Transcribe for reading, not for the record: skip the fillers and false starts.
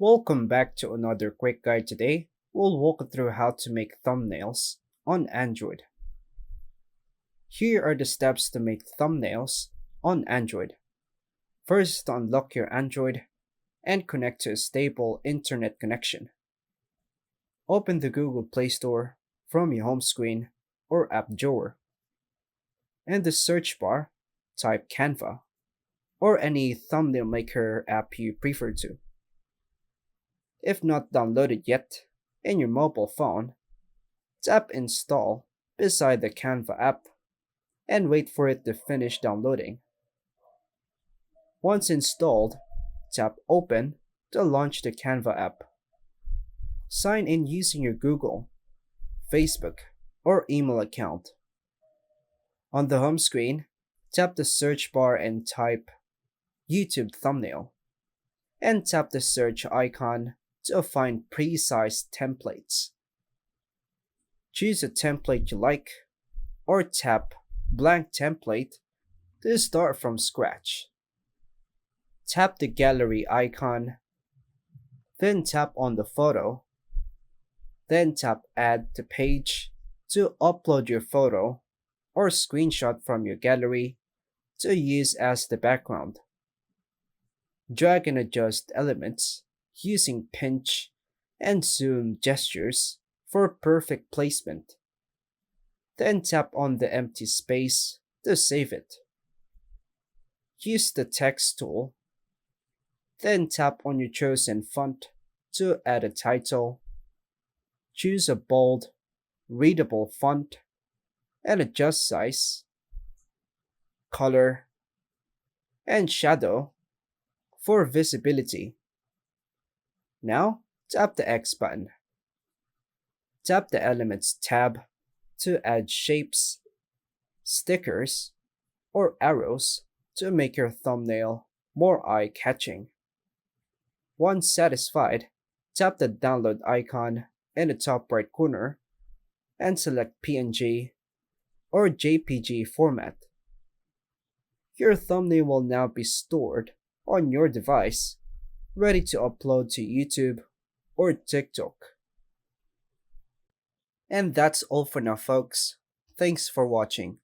Welcome back to another quick guide today. We'll walk through how to make thumbnails on Android. Here are the steps to make thumbnails on Android. First, unlock your Android and connect to a stable internet connection. Open the Google Play Store from your home screen or app drawer. In the search bar, type Canva or any thumbnail maker app you prefer to. If not downloaded yet, in your mobile phone, tap Install beside the Canva app and wait for it to finish downloading. Once installed, tap Open to launch the Canva app. Sign in using your Google, Facebook, or email account. On the home screen, tap the search bar and type YouTube thumbnail, and tap the search icon to find pre-sized templates. Choose a template you like, or tap Blank Template to start from scratch. Tap the gallery icon, then tap on the photo, then tap Add to Page to upload your photo or screenshot from your gallery to use as the background. Drag and adjust elements using pinch and zoom gestures for perfect placement. Then tap on the empty space to save it. Use the text tool. Then tap on your chosen font to add a title. Choose a bold, readable font and adjust size, color, and shadow for visibility. Now, tap the X button. Tap the Elements tab to add shapes, stickers, or arrows to make your thumbnail more eye-catching. Once satisfied, tap the download icon in the top right corner and select PNG or JPG format. Your thumbnail will now be stored on your device, ready to upload to YouTube or TikTok. And that's all for now, folks. Thanks for watching.